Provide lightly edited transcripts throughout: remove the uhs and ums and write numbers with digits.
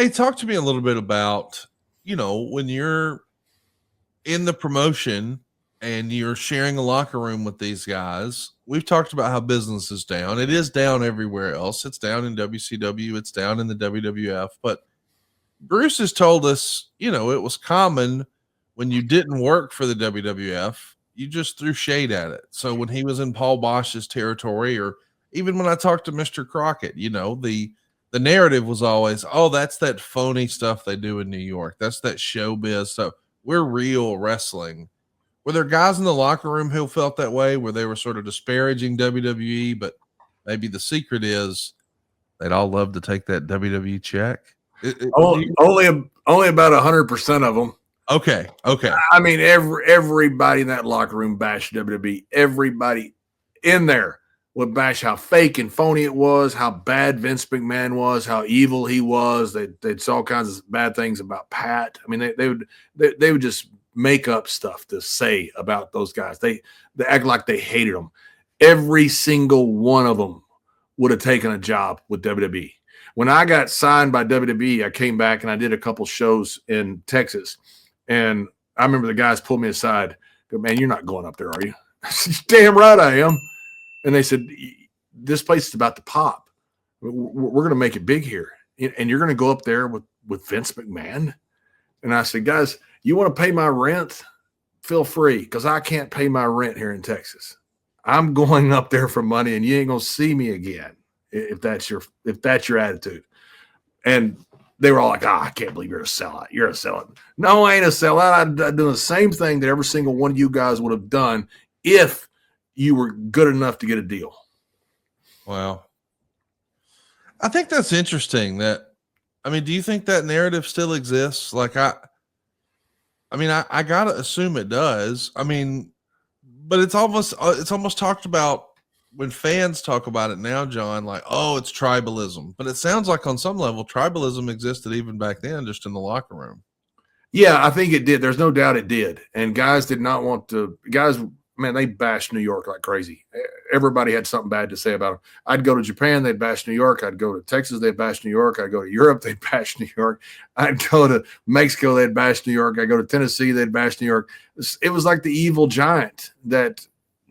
Hey, talk to me a little bit about, when you're in the promotion and you're sharing a locker room with these guys. We've talked about how business is down. It is down everywhere else. It's down in WCW. It's down in the WWF. But Bruce has told us, it was common when you didn't work for the WWF, you just threw shade at it. So when he was in Paul Bosch's territory, or even when I talked to Mr. Crockett, the narrative was always, oh, that's that phony stuff they do in New York. That's that showbiz stuff. We're real wrestling. Were there guys in the locker room who felt that way, where they were sort of disparaging WWE, but maybe the secret is they'd all love to take that WWE check? Only about 100% of them. Okay. I mean, everybody in that locker room bashed WWE. Everybody in there would bash how fake and phony it was, how bad Vince McMahon was, how evil he was. They'd saw all kinds of bad things about Pat. I mean, they would just make up stuff to say about those guys. They act like they hated them. Every single one of them would have taken a job with WWE. When I got signed by WWE, I came back and I did a couple shows in Texas. And I remember the guys pulled me aside. Go, man, you're not going up there, are you? I said, damn right I am. And they said, this place is about to pop. We're going to make it big here. And you're going to go up there with Vince McMahon? And I said, guys, you want to pay my rent? Feel free, because I can't pay my rent here in Texas. I'm going up there for money, and you ain't going to see me again if that's your attitude. And they were all like, I can't believe you're a sellout. You're a sellout. No, I ain't a sellout. I'd do the same thing that every single one of you guys would have done if you were good enough to get a deal. Wow. I think that's interesting. Do you think that narrative still exists? Like, I gotta assume it does. But it's almost talked about when fans talk about it now, John, like, oh, it's tribalism. But it sounds like on some level, tribalism existed even back then, just in the locker room. Yeah, I think it did. There's no doubt it did. And guys did not want to – guys, man, they bashed New York like crazy. Everybody had something bad to say about them. I'd go to Japan, they'd bash New York. I'd go to Texas, they'd bash New York. I'd go to Europe, they'd bash New York. I'd go to Mexico, they'd bash New York. I'd go to Tennessee, they'd bash New York. It was like the evil giant that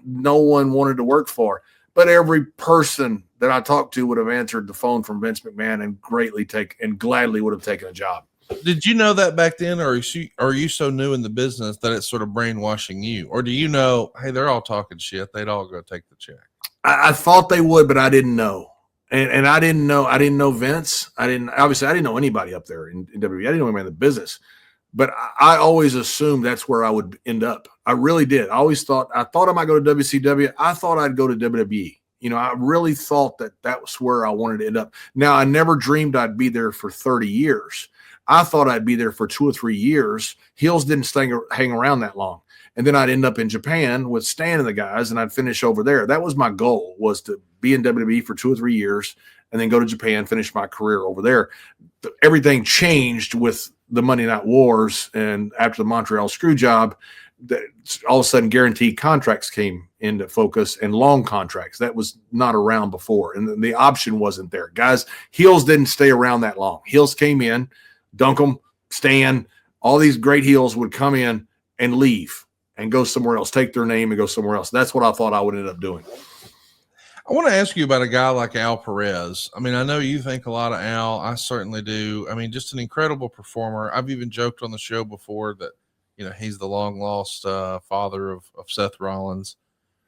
no one wanted to work for. But every person that I talked to would have answered the phone from Vince McMahon and gladly would have taken a job. Did you know that back then, or are you so new in the business that it's sort of brainwashing you? Or do you know, hey, they're all talking shit, they'd all go take the check? I thought they would, but I didn't know. And I didn't know Vince. I didn't know anybody up there in WWE. I didn't know anybody in the business. But I always assumed that's where I would end up. I really did. I thought I might go to WCW. I thought I'd go to WWE. I really thought that was where I wanted to end up. Now, I never dreamed I'd be there for 30 years. I thought I'd be there for 2 or 3 years. Heels didn't hang around that long. And then I'd end up in Japan with Stan and the guys, and I'd finish over there. That was my goal, was to be in WWE for 2 or 3 years and then go to Japan, finish my career over there. Everything changed with the Monday Night Wars, and after the Montreal screw job, all of a sudden guaranteed contracts came into focus and long contracts. That was not around before, and the option wasn't there. Guys, heels didn't stay around that long. Heels came in, Duncan, Stan, all these great heels would come in and leave and go somewhere else, take their name and go somewhere else. That's what I thought I would end up doing. I want to ask you about a guy like Al Perez. I know you think a lot of Al. I certainly do. Just an incredible performer. I've even joked on the show before that, he's the long lost father of Seth Rollins.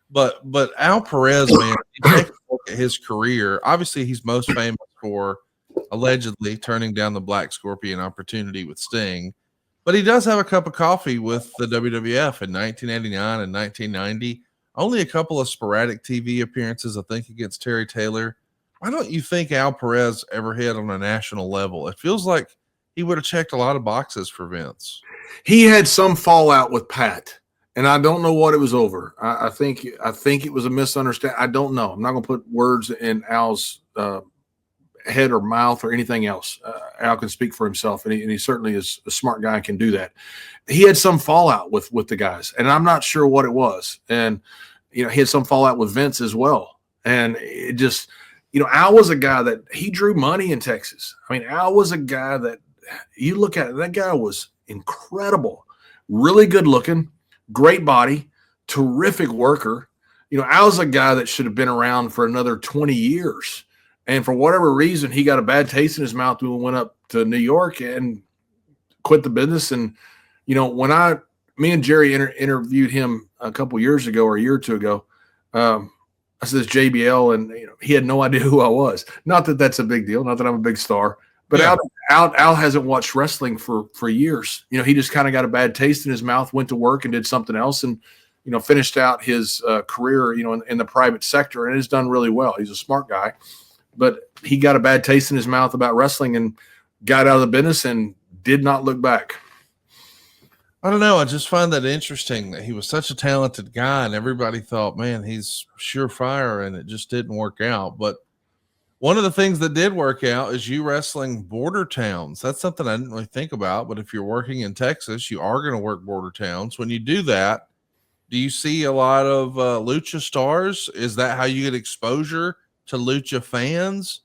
But Al Perez, man, you take a look at his career. Obviously, he's most famous for allegedly turning down the Black Scorpion opportunity with Sting. But he does have a cup of coffee with the WWF in 1989 and 1990. Only a couple of sporadic TV appearances, I think, against Terry Taylor. Why don't you think Al Perez ever hit on a national level? It feels like he would have checked a lot of boxes for Vince. He had some fallout with Pat, and I don't know what it was over. I think it was a misunderstanding. I don't know. I'm not going to put words in Al's head or mouth or anything else. Al can speak for himself, and he certainly is a smart guy and can do that. He had some fallout with the guys, and I'm not sure what it was. And he had some fallout with Vince as well. And it just Al was a guy that he drew money in Texas. I mean, Al was a guy that you look at it, that guy was incredible, really good looking, great body, terrific worker. Al's a guy that should have been around for another 20 years. And for whatever reason, he got a bad taste in his mouth when we went up to New York and quit the business. And, when me and Jerry interviewed him a couple years ago or a year or two ago, I said, JBL, and he had no idea who I was. Not that that's a big deal, not that I'm a big star, but yeah. Al hasn't watched wrestling for years. He just kind of got a bad taste in his mouth, went to work and did something else, and finished out his career, in the private sector, and has done really well. He's a smart guy, but he got a bad taste in his mouth about wrestling and got out of the business and did not look back. I don't know. I just find that interesting that he was such a talented guy and everybody thought, man, he's surefire, and it just didn't work out. But one of the things that did work out is you wrestling border towns. That's something I didn't really think about. But if you're working in Texas, you are going to work border towns. When you do that, do you see a lot of lucha stars? Is that how you get exposure to lucha fans?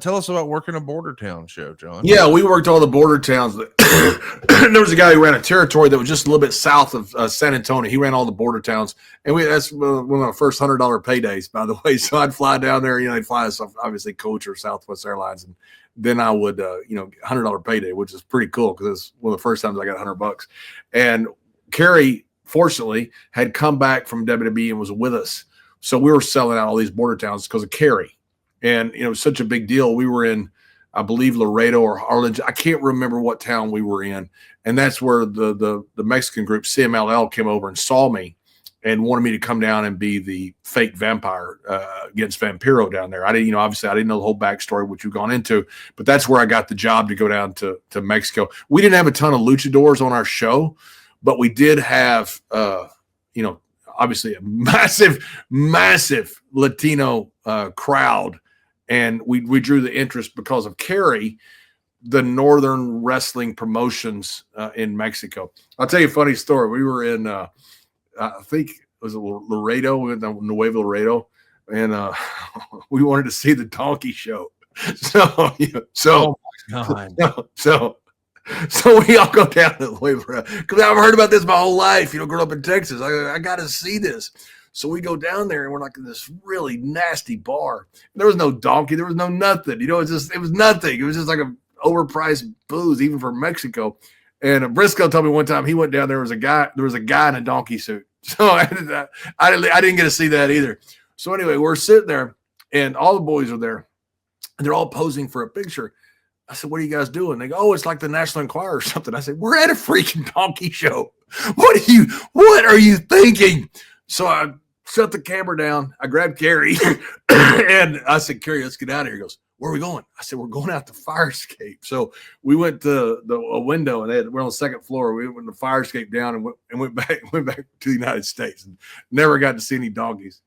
Tell us about working a border town show, John. Yeah, we worked all the border towns. There was a guy who ran a territory that was just a little bit south of San Antonio. He ran all the border towns, and that's one of my first $100 paydays, by the way. So I'd fly down there. They'd fly us, obviously, Coach or Southwest Airlines, and then I would, $100 payday, which is pretty cool because it's one of the first times I got $100. And Kerry, fortunately, had come back from WWE and was with us, so we were selling out all these border towns because of Kerry. And, it was such a big deal. We were in, I believe, Laredo or Arlington. I can't remember what town we were in. And that's where the Mexican group, CMLL, came over and saw me and wanted me to come down and be the fake vampire against Vampiro down there. I didn't, obviously I didn't know the whole backstory, which you've gone into, but that's where I got the job to go down to Mexico. We didn't have a ton of luchadors on our show, but we did have, obviously a massive Latino crowd. And we drew the interest because of Kerry, the Northern Wrestling Promotions in Mexico. I'll tell you a funny story. We were in, I think it was Laredo, we went to Nuevo Laredo, and we wanted to see the donkey show. So oh my God. So we all go down to Nuevo Laredo because I've heard about this my whole life. Growing up in Texas, I got to see this. So we go down there and we're like in this really nasty bar. There was no donkey. There was no nothing. It was nothing. It was just like an overpriced booze, even for Mexico. And Briscoe told me one time he went down there was a guy in a donkey suit. So I didn't get to see that either. So anyway, we're sitting there and all the boys are there and they're all posing for a picture. I said, "What are you guys doing?" They go, "Oh, it's like the National Enquirer or something." I said, "We're at a freaking donkey show. What are you thinking?" So I shut the camera down. I grabbed Kerry and I said, "Kerry, let's get out of here." He goes, "Where are we going?" I said, "We're going out the fire escape." So we went to a window and we're on the second floor. We went to the fire escape down and went back to the United States and never got to see any donkeys.